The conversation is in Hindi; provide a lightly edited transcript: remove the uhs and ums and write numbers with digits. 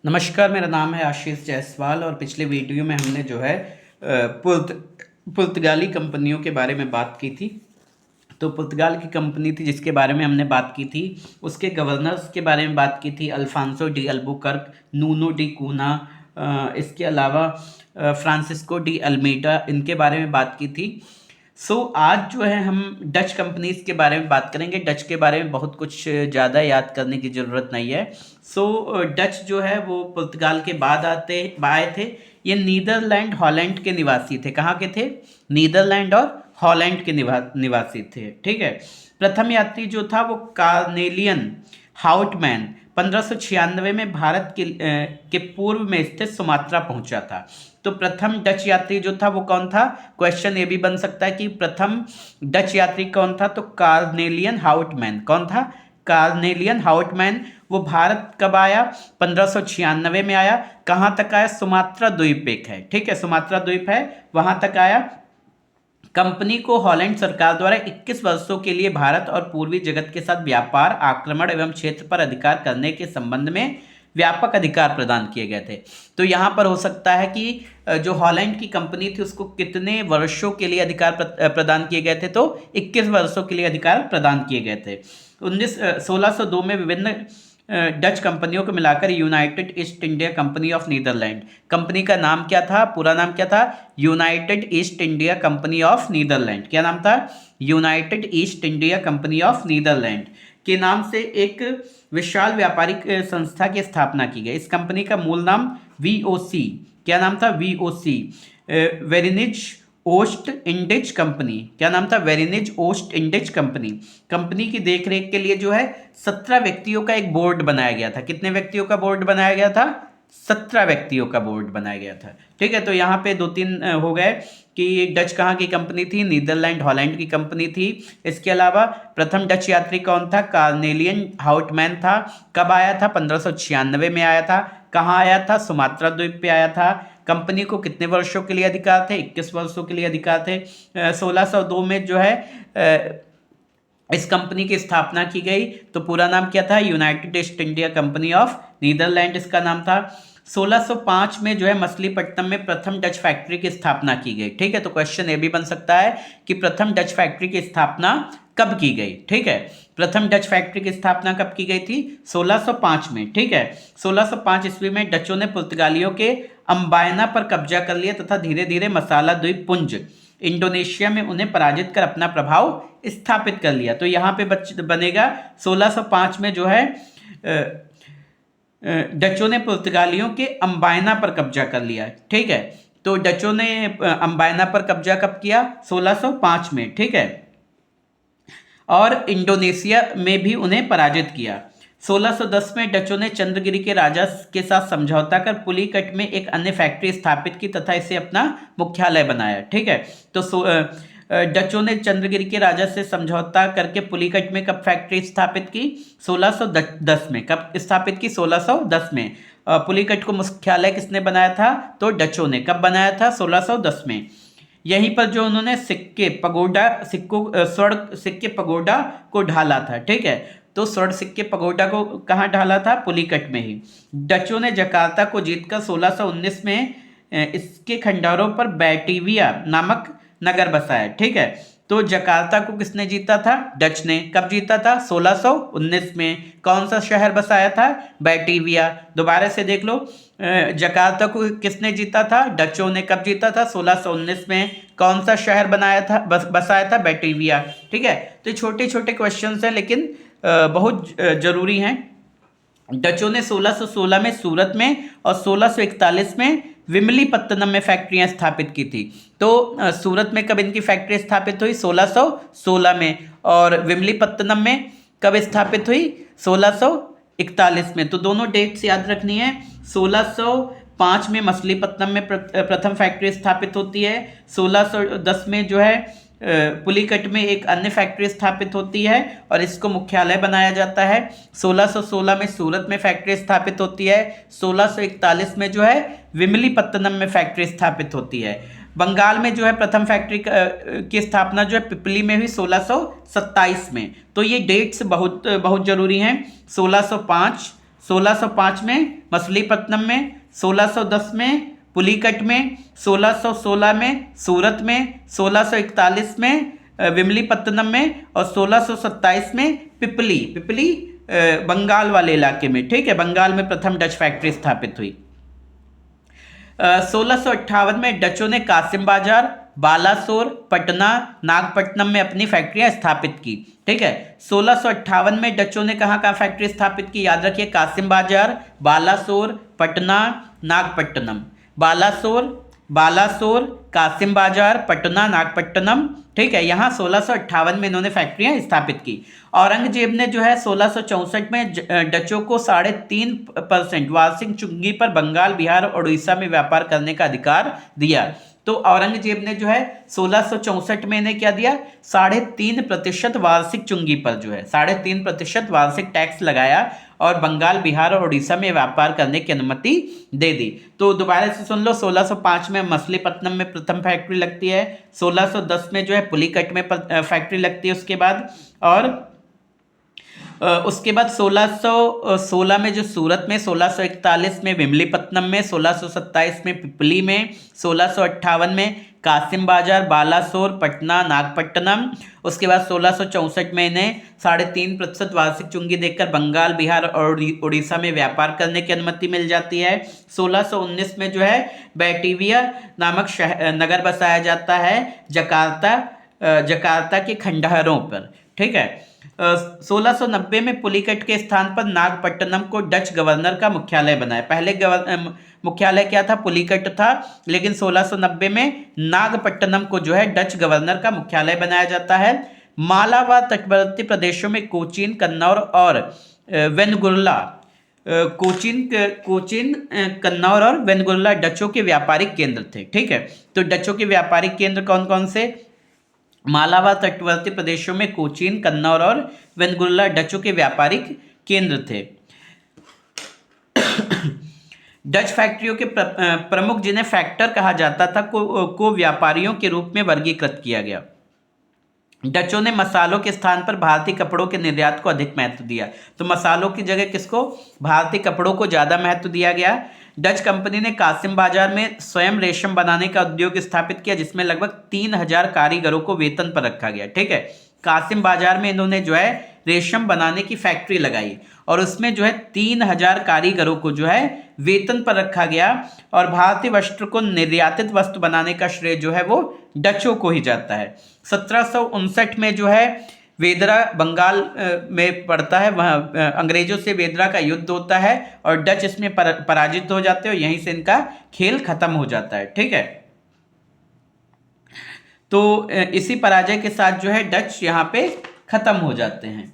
नमस्कार, मेरा नाम है आशीष जायसवाल और पिछले वीडियो में हमने जो है पुर्तगाली कंपनियों के बारे में बात की थी। तो पुर्तगाल की कंपनी थी जिसके बारे में हमने बात की थी, उसके गवर्नर्स के बारे में बात की थी, Alfonso de Albuquerque, Nuno de Cunha, इसके अलावा फ्रांसिस्को डी अल्मेडा, इनके बारे में बात की थी। आज जो है हम डच कंपनीज के बारे में बात करेंगे। डच के बारे में बहुत कुछ ज़्यादा याद करने की ज़रूरत नहीं है। डच जो है वो पुर्तगाल के बाद आए थे। ये नीदरलैंड हॉलैंड के निवासी थे। कहाँ के थे? नीदरलैंड और हॉलैंड के निवासी थे। ठीक है। प्रथम यात्री जो था वो कार्नेलियन हाउटमैन 1596 में भारत के पूर्व में स्थित सुमात्रा पहुंचा था। तो प्रथम डच यात्री जो था वो कौन था? क्वेश्चन ये भी बन सकता है कि प्रथम डच यात्री कौन था? तो कार्नेलियन हाउटमैन। कौन था? Carnelian Houtman. वो भारत कब आया? 1596 में आया। कहाँ तक आया? सुमात्रा द्वीप एक है, ठीक है, सुमात्रा द्वीप है, वहां तक आया। कंपनी को हॉलैंड सरकार द्वारा 21 वर्षों के लिए भारत और पूर्वी जगत के साथ व्यापार, आक्रमण एवं क्षेत्र पर अधिकार करने के संबंध में व्यापक अधिकार प्रदान किए गए थे। तो यहाँ पर हो सकता है कि जो हॉलैंड की कंपनी थी उसको कितने वर्षों के लिए अधिकार प्रदान किए गए थे? तो 21 वर्षों के लिए अधिकार प्रदान किए गए थे। 1602 में विभिन्न डच कंपनियों को मिलाकर United East India Company of Netherland, company का नाम क्या था? पूरा नाम क्या था? United East India Company of Netherland. क्या नाम था? United East India Company of Netherland के नाम से एक विशाल व्यापारिक संस्था की स्थापना की गई। इस कंपनी का मूल नाम वीओसी, क्या नाम था? VOC, Vereenigde Oost Indische company. क्या नाम था? Vereenigde Oost Indische company. Company की देखरेख के लिए जो है 17 व्यक्तियों का एक बोर्ड बनाया गया था। कितने व्यक्तियों का बोर्ड बनाया गया था? 17 व्यक्तियों का बोर्ड बनाया गया था। ठीक है। तो यहाँ पे 2-3 हो गए कि डच कहाँ की कंपनी थी? नीदरलैंड हॉलैंड की कंपनी थी। इसके अलावा प्रथम डच यात्री कौन था? कार्नेलियन हाउटमैन था। कब आया था? 1596 में आया था। कहाँ आया था? सुमात्रा द्वीप पे आया था। कंपनी को कितने वर्षों के लिए अधिकार थे? 21 वर्षों के लिए अधिकार थे। 1602 में जो है इस कंपनी की स्थापना की गई। तो पूरा नाम क्या था? United East India Company of Netherland इसका नाम था। 1605 में जो है मछलीपट्टनम में प्रथम डच फैक्ट्री की स्थापना की गई। ठीक है। तो क्वेश्चन ये भी बन सकता है कि प्रथम डच फैक्ट्री की स्थापना कब की गई? ठीक है। प्रथम डच फैक्ट्री की स्थापना कब की गई थी? 1605 में। ठीक है। 1605 ईस्वी में डचों ने पुर्तगालियों के अम्बायना पर कब्जा कर लिया तथा धीरे धीरे मसाला द्वीप पुंज इंडोनेशिया में उन्हें पराजित कर अपना प्रभाव स्थापित कर लिया। तो यहाँ पे बनेगा 1605 में जो है डचों ने पुर्तगालियों के अम्बायना पर कब्जा कर लिया। ठीक है। तो डचों ने अम्बायना पर कब्जा कब किया? 1605 में। ठीक है। और इंडोनेशिया में भी उन्हें पराजित किया। 1610 में डचों ने चंद्रगिरी के राजा के साथ समझौता कर पुलिकट में एक अन्य फैक्ट्री स्थापित की तथा इसे अपना मुख्यालय बनाया। ठीक है। तो डचों ने चंद्रगिरी के राजा से समझौता करके पुलिकट में कब फैक्ट्री स्थापित की? 1610 में। कब स्थापित की? 1610 में। पुलिकट को मुख्यालय किसने बनाया था? तो डचों ने। कब बनाया था? 1610 में। यहीं पर जो उन्होंने स्वर्ण सिक्के पगोडा को ढाला था। ठीक है। तो स्वर्ण सिक्के पगोडा को कहाँ ढाला था? पुलिकट में ही। डचों ने जकार्ता को जीतकर 1619 में इसके खंडहरों पर बैटिविया नामक नगर बसाया। ठीक है। तो जकार्ता को किसने जीता था? डच ने। कब जीता था? 1619 में। कौन सा शहर बसाया था? बैटिविया। दोबारा से देख लो, जकार्ता को किसने जीता था? डचों ने। कब जीता था? 1619 में। कौन सा शहर बनाया था, बसाया था? बैटिविया। ठीक है। तो छोटे छोटे क्वेश्चंस हैं लेकिन बहुत जरूरी हैं। डचों ने 1616 में सूरत में और 1641 में विमलीपत्तनम में फैक्ट्रियां स्थापित की थी। तो सूरत में कब इनकी फैक्ट्री स्थापित हुई? 1616 में। और विमलीपत्तनम में कब स्थापित हुई? 1641 में। तो दोनों डेट्स याद रखनी है। 1605 में मछलीपत्तनम में प्रथम फैक्ट्री स्थापित होती है। 1610 में जो है पुलिकट में एक अन्य फैक्ट्री स्थापित होती है और इसको मुख्यालय बनाया जाता है। 1616 में सूरत में फैक्ट्री स्थापित होती है। 1641 में जो है विमलीपत्तनम में फैक्ट्री स्थापित होती है। बंगाल में जो है प्रथम फैक्ट्री की स्थापना जो है पिपली में हुई 1627 में। तो ये डेट्स बहुत बहुत जरूरी हैं। 1605, 1605 में मछलीपट्टनम में, 1610 में पुलिकट में, 1616 में सूरत में, 1641 में विमलीपत्तनम में और 1627 में पिपली पिपली बंगाल वाले इलाके में, ठीक है, बंगाल में प्रथम डच फैक्ट्री स्थापित हुई। 1658 में डचों ने कासिम बाजार, बालासोर, पटना, नागपट्टनम में अपनी फैक्ट्रियां स्थापित की, ठीक है। 1658 में डचों ने कहाँ कहाँ फैक्ट्री स्थापित की, याद रखिए, कासिम बाजार, बालासोर, पटना, नागपट्टनम। बालासोर, कासिम बाजार, पटना, नागपट्टनम, ठीक है, यहाँ 1658 में इन्होंने फैक्ट्रियां स्थापित की। औरंगजेब ने जो है 1664 में डचों को 3.5% वार्षिक चुंगी पर बंगाल, बिहार और उड़ीसा में व्यापार करने का अधिकार दिया। तो औरंगजेब ने जो है 1664 में इन्हें क्या दिया, 3.5% वार्षिक चुंगी पर जो है 3.5% वार्षिक टैक्स लगाया और बंगाल, बिहार और उड़ीसा में व्यापार करने की अनुमति दे दी। तो दोबारा से सुन लो, 1605 में मछलीपट्टनम में प्रथम फैक्ट्री लगती है, 1610 में जो है पुलिकट में फैक्ट्री लगती है उसके बाद, और उसके बाद 1616 में जो सूरत में, 1641 में विमलीपत्तनम में, 1627 में पिपली में, 1658 में कासिम बाजार, बालासोर, पटना, नागपट्टनम। उसके बाद 1664 में इन्हें 3.5% वार्षिक चुंगी देकर बंगाल, बिहार और उड़ीसा में व्यापार करने की अनुमति मिल जाती है। 1619 में जो है बैटिविया नामक नगर बसाया जाता है जकार्ता के खंडहरों पर, ठीक है। 1690 में पुलिकट के स्थान पर नागपट्टनम को डच गवर्नर का मुख्यालय बनाया। पहले मुख्यालय क्या था, पुलिकट था, लेकिन 1690 में नागपट्टनम को जो है डच गवर्नर का मुख्यालय बनाया जाता है। मालाबार तटवर्ती प्रदेशों में कोचीन, कन्नौर और वेनगुर्ला कन्नौर और वेनगुर्ला डचों के व्यापारिक केंद्र थे, ठीक है। तो डचों के व्यापारिक केंद्र कौन कौन से, मालाबार तटवर्ती प्रदेशों में कोचीन, कन्नौर और वेनगुर्ला डचों के व्यापारिक केंद्र थे। डच फैक्ट्रियों के प्रमुख, जिन्हें फैक्टर कहा जाता था, को व्यापारियों के रूप में वर्गीकृत किया गया। डचों ने मसालों के स्थान पर भारतीय कपड़ों के निर्यात को अधिक महत्व दिया। तो मसालों की जगह किसको, भारतीय कपड़ों को ज़्यादा महत्व दिया गया। डच कंपनी ने कासिम बाजार में स्वयं रेशम बनाने का उद्योग स्थापित किया, जिसमें लगभग 3000 कारीगरों को वेतन पर रखा गया, ठीक है। कासिम बाजार में इन्होंने जो है रेशम बनाने की फैक्ट्री लगाई और उसमें जो है 3000 कारीगरों को जो है वेतन पर रखा गया। और भारतीय वस्त्र को निर्यातित वस्त्र बनाने का श्रेय जो है वो डचों को ही जाता है। 1759 में जो है वेदरा बंगाल में पड़ता है, वहाँ अंग्रेजों से वेदरा का युद्ध होता है और डच इसमें पराजित हो जाते हैं और यहीं से इनका खेल खत्म हो जाता है, ठीक है। तो इसी पराजय के साथ जो है डच यहाँ पे खत्म हो जाते हैं।